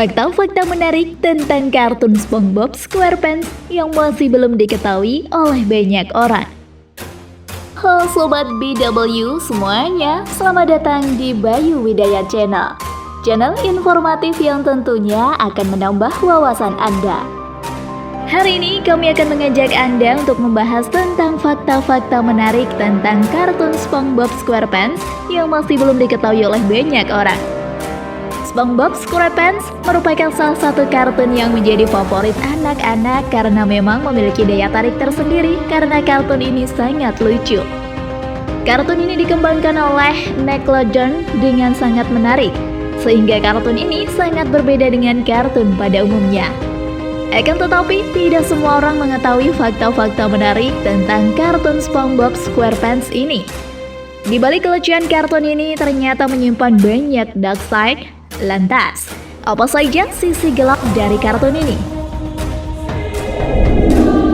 fakta-fakta menarik tentang kartun SpongeBob SquarePants yang masih belum diketahui oleh banyak orang. Halo Sobat BW semuanya, selamat datang di Bayu Widaya Channel. Channel informatif yang tentunya akan menambah wawasan Anda. Hari ini kami akan mengajak Anda untuk membahas tentang fakta-fakta menarik tentang kartun SpongeBob SquarePants yang masih belum diketahui oleh banyak orang. SpongeBob SquarePants merupakan salah satu kartun yang menjadi favorit anak-anak karena memang memiliki daya tarik tersendiri karena kartun ini sangat lucu. Kartun ini dikembangkan oleh Nickelodeon dengan sangat menarik, sehingga kartun ini sangat berbeda dengan kartun pada umumnya. Akan tetapi, tidak semua orang mengetahui fakta-fakta menarik tentang kartun SpongeBob SquarePants ini. Di balik kelucuan kartun ini ternyata menyimpan banyak dark side. Lantas, apa saja sisi gelap dari kartun ini?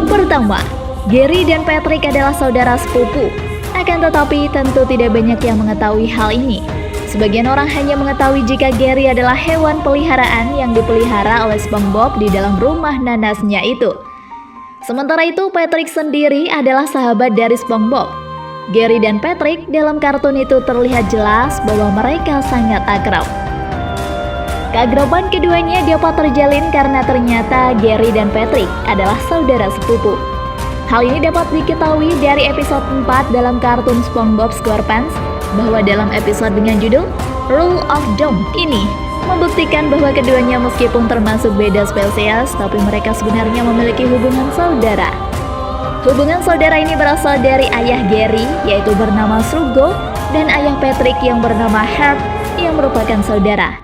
Pertama, Gary dan Patrick adalah saudara sepupu. Akan tetapi tentu tidak banyak yang mengetahui hal ini. Sebagian orang hanya mengetahui jika Gary adalah hewan peliharaan yang dipelihara oleh SpongeBob di dalam rumah nanasnya itu. Sementara itu, Patrick sendiri adalah sahabat dari SpongeBob. Gary dan Patrick dalam kartun itu terlihat jelas bahwa mereka sangat akrab. Keakraban keduanya dapat terjalin karena ternyata Gary dan Patrick adalah saudara sepupu. Hal ini dapat diketahui dari episode 4 dalam kartun SpongeBob SquarePants, bahwa dalam episode dengan judul Rule of Doom ini membuktikan bahwa keduanya meskipun termasuk beda spesies, tapi mereka sebenarnya memiliki hubungan saudara. Hubungan saudara ini berasal dari ayah Gary, yaitu bernama Srugo, dan ayah Patrick yang bernama Herb, yang merupakan saudara.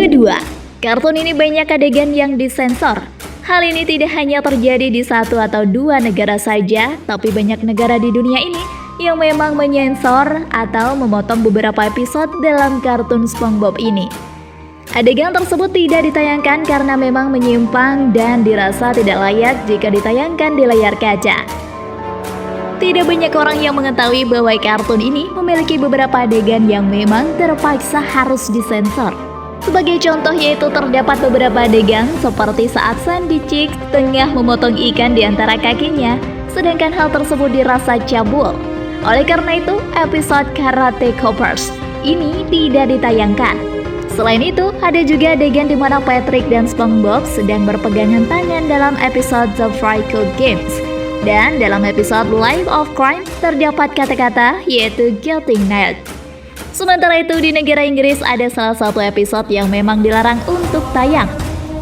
Kedua, kartun ini banyak adegan yang disensor. Hal ini tidak hanya terjadi di satu atau dua negara saja, tapi banyak negara di dunia ini yang memang menyensor atau memotong beberapa episode dalam kartun SpongeBob ini. Adegan tersebut tidak ditayangkan karena memang menyimpang dan dirasa tidak layak jika ditayangkan di layar kaca. Tidak banyak orang yang mengetahui bahwa kartun ini memiliki beberapa adegan yang memang terpaksa harus disensor. Sebagai contoh yaitu terdapat beberapa adegan seperti saat Sandy Cheeks tengah memotong ikan di antara kakinya, sedangkan hal tersebut dirasa cabul. Oleh karena itu, episode Karate Choppers ini tidak ditayangkan. Selain itu, ada juga adegan di mana Patrick dan SpongeBob sedang berpegangan tangan dalam episode The Fry Cook Games. Dan dalam episode Life of Crime terdapat kata-kata yaitu Getting Nailed. Sementara itu di negara Inggris ada salah satu episode yang memang dilarang untuk tayang.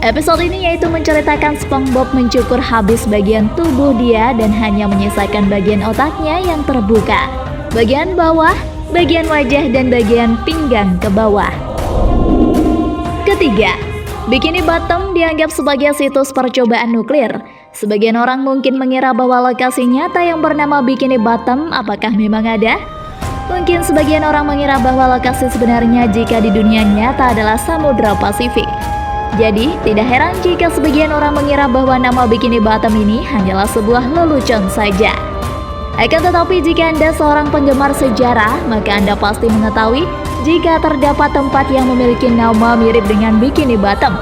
Episode ini yaitu menceritakan SpongeBob mencukur habis bagian tubuh dia dan hanya menyisakan bagian otaknya yang terbuka, bagian bawah, bagian wajah, dan bagian pinggang ke bawah. Ketiga, Bikini Bottom dianggap sebagai situs percobaan nuklir. Sebagian orang mungkin mengira bahwa lokasi nyata yang bernama Bikini Bottom apakah memang ada? Mungkin sebagian orang mengira bahwa lokasi sebenarnya jika di dunia nyata adalah Samudra Pasifik. Jadi, tidak heran jika sebagian orang mengira bahwa nama Bikini Bottom ini hanyalah sebuah lelucon saja. Akan tetapi jika Anda seorang penggemar sejarah, maka Anda pasti mengetahui jika terdapat tempat yang memiliki nama mirip dengan Bikini Bottom.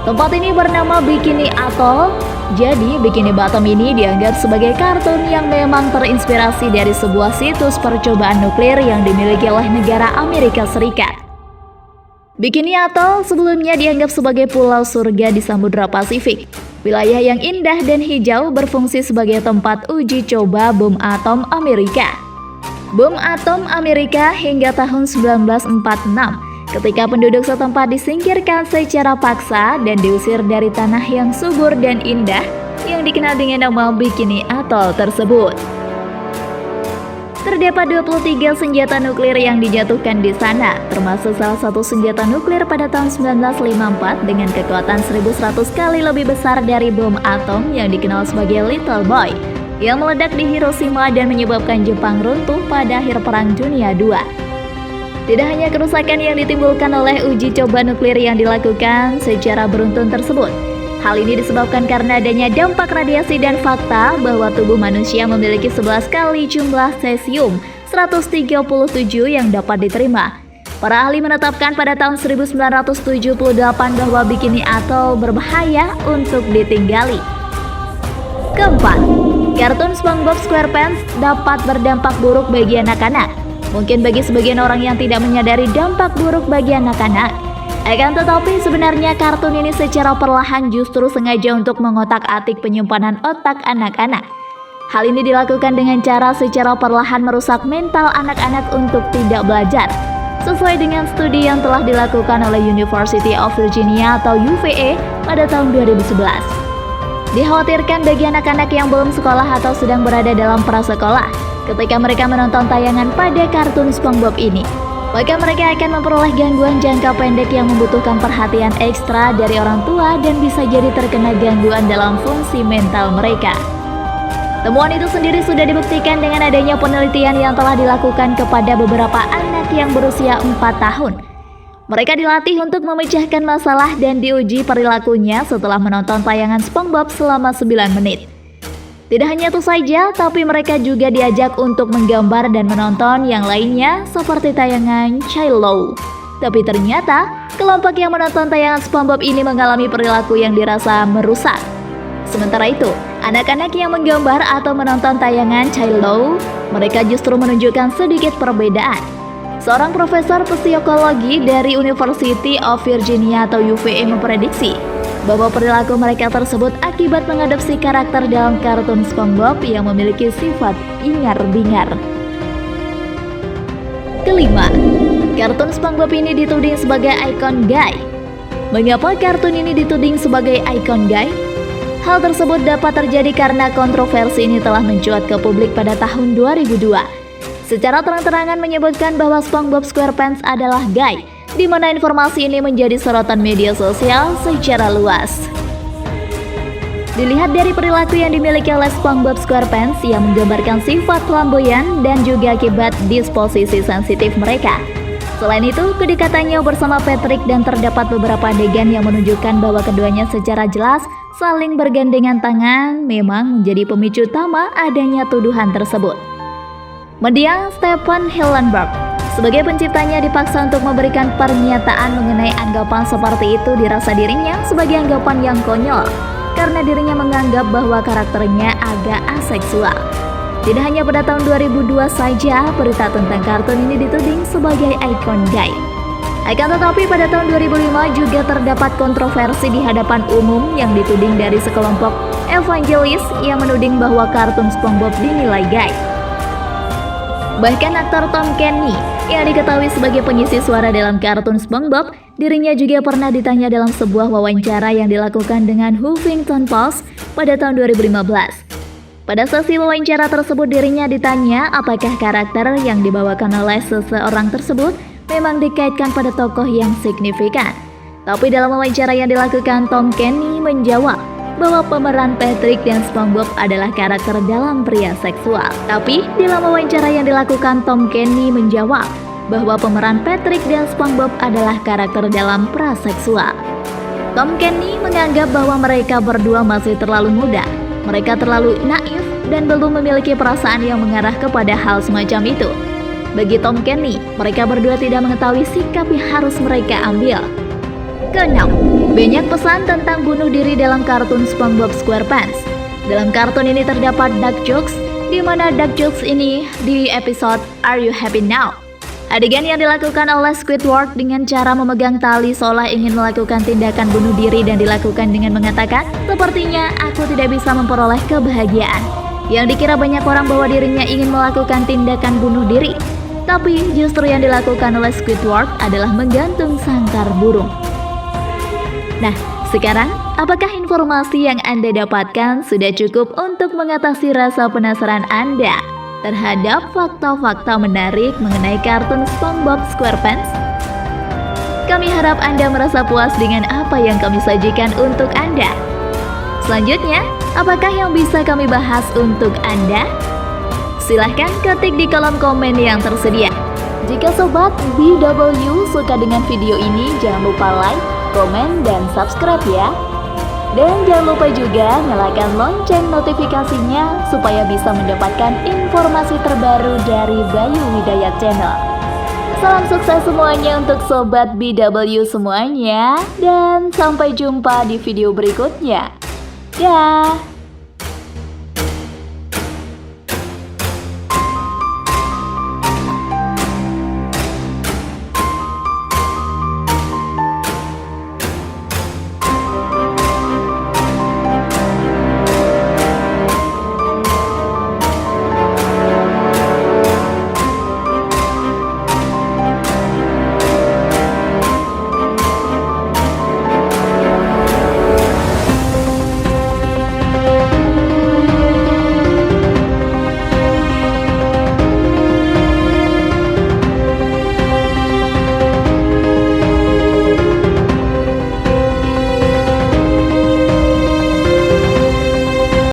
Tempat ini bernama Bikini Atoll. Jadi, Bikini Bottom ini dianggap sebagai kartun yang memang terinspirasi dari sebuah situs percobaan nuklir yang dimiliki oleh negara Amerika Serikat. Bikini Atoll sebelumnya dianggap sebagai pulau surga di Samudra Pasifik. Wilayah yang indah dan hijau berfungsi sebagai tempat uji coba bom atom Amerika. Bom atom Amerika hingga tahun 1946. Ketika penduduk setempat disingkirkan secara paksa dan diusir dari tanah yang subur dan indah yang dikenal dengan nama Bikini Atoll tersebut. Terdapat 23 senjata nuklir yang dijatuhkan di sana, termasuk salah satu senjata nuklir pada tahun 1954 dengan kekuatan 1100 kali lebih besar dari bom atom yang dikenal sebagai Little Boy, yang meledak di Hiroshima dan menyebabkan Jepang runtuh pada akhir Perang Dunia II. Tidak hanya kerusakan yang ditimbulkan oleh uji coba nuklir yang dilakukan secara beruntun tersebut. Hal ini disebabkan karena adanya dampak radiasi dan fakta bahwa tubuh manusia memiliki 11 kali jumlah cesium 137 yang dapat diterima. Para ahli menetapkan pada tahun 1978 bahwa bikini atoll berbahaya untuk ditinggali. Keempat, kartun SpongeBob SquarePants dapat berdampak buruk bagi anak-anak. Mungkin bagi sebagian orang yang tidak menyadari dampak buruk bagi anak-anak. Akan tetapi sebenarnya kartun ini secara perlahan justru sengaja untuk mengotak-atik penyimpanan otak anak-anak. Hal ini dilakukan dengan cara secara perlahan merusak mental anak-anak untuk tidak belajar. Sesuai dengan studi yang telah dilakukan oleh University of Virginia atau UVA pada tahun 2011. Dikhawatirkan bagi anak-anak yang belum sekolah atau sedang berada dalam prasekolah ketika mereka menonton tayangan pada kartun SpongeBob ini, maka mereka akan memperoleh gangguan jangka pendek yang membutuhkan perhatian ekstra dari orang tua dan bisa jadi terkena gangguan dalam fungsi mental mereka. Temuan itu sendiri sudah dibuktikan dengan adanya penelitian yang telah dilakukan kepada beberapa anak yang berusia 4 tahun. Mereka dilatih untuk memecahkan masalah dan diuji perilakunya setelah menonton tayangan SpongeBob selama 9 menit. Tidak hanya itu saja, tapi mereka juga diajak untuk menggambar dan menonton yang lainnya seperti tayangan Chilo. Tapi ternyata, kelompok yang menonton tayangan SpongeBob ini mengalami perilaku yang dirasa merusak. Sementara itu, anak-anak yang menggambar atau menonton tayangan Chilo, mereka justru menunjukkan sedikit perbedaan. Seorang profesor psikologi dari University of Virginia atau UVA memprediksi bahwa perilaku mereka tersebut akibat mengadopsi karakter dalam kartun SpongeBob yang memiliki sifat ingar-bingar. Kelima, kartun SpongeBob ini dituding sebagai ikon gay. Mengapa kartun ini dituding sebagai ikon gay? Hal tersebut dapat terjadi karena kontroversi ini telah mencuat ke publik pada tahun 2002. Secara terang-terangan menyebutkan bahwa SpongeBob SquarePants adalah gay, di mana informasi ini menjadi sorotan media sosial secara luas. Dilihat dari perilaku yang dimiliki oleh SpongeBob SquarePants yang menggambarkan sifat flamboyan dan juga akibat disposisi sensitif mereka. Selain itu, kedekatannya bersama Patrick dan terdapat beberapa adegan yang menunjukkan bahwa keduanya secara jelas saling bergandengan tangan memang menjadi pemicu utama adanya tuduhan tersebut. Mendiang Stephen Hillenburg sebagai penciptanya dipaksa untuk memberikan pernyataan mengenai anggapan seperti itu dirasa dirinya sebagai anggapan yang konyol karena dirinya menganggap bahwa karakternya agak aseksual. Tidak hanya pada tahun 2002 saja berita tentang kartun ini dituding sebagai ikon gay. Akan tetapi pada tahun 2005 juga terdapat kontroversi di hadapan umum yang dituding dari sekelompok evangelis yang menuding bahwa kartun SpongeBob dinilai gay. Bahkan aktor Tom Kenny yang diketahui sebagai pengisi suara dalam kartun SpongeBob, dirinya juga pernah ditanya dalam sebuah wawancara yang dilakukan dengan Huffington Post pada tahun 2015. Pada sesi wawancara tersebut dirinya ditanya apakah karakter yang dibawakan oleh seseorang tersebut memang dikaitkan pada tokoh yang signifikan. Tapi dalam wawancara yang dilakukan, Tom Kenny menjawab bahwa pemeran Patrick dan SpongeBob adalah karakter dalam pria seksual. Tapi dalam wawancara yang dilakukan, Tom Kenny menjawab bahwa pemeran Patrick dan SpongeBob adalah karakter dalam praseksual. Tom Kenny menganggap bahwa mereka berdua masih terlalu muda. Mereka terlalu naif dan belum memiliki perasaan yang mengarah kepada hal semacam itu. Bagi Tom Kenny, mereka berdua tidak mengetahui sikap yang harus mereka ambil. Keenam, banyak pesan tentang bunuh diri dalam kartun SpongeBob SquarePants. Dalam kartun ini terdapat dark jokes, di mana dark jokes ini di episode Are You Happy Now? Adegan yang dilakukan oleh Squidward dengan cara memegang tali seolah ingin melakukan tindakan bunuh diri dan dilakukan dengan mengatakan, sepertinya aku tidak bisa memperoleh kebahagiaan. Yang dikira banyak orang bahwa dirinya ingin melakukan tindakan bunuh diri. Tapi justru yang dilakukan oleh Squidward adalah menggantung sangkar burung. Nah, sekarang apakah informasi yang Anda dapatkan sudah cukup untuk mengatasi rasa penasaran Anda terhadap fakta-fakta menarik mengenai kartun SpongeBob SquarePants? Kami harap Anda merasa puas dengan apa yang kami sajikan untuk Anda. Selanjutnya, apakah yang bisa kami bahas untuk Anda? Silahkan ketik di kolom komen yang tersedia. Jika Sobat BW suka dengan video ini, jangan lupa like, komen, dan subscribe ya. Dan jangan lupa juga nyalakan lonceng notifikasinya supaya bisa mendapatkan informasi terbaru dari Bayu Hidayat Channel. Salam sukses semuanya untuk Sobat BW semuanya. Dan sampai jumpa di video berikutnya. Dah.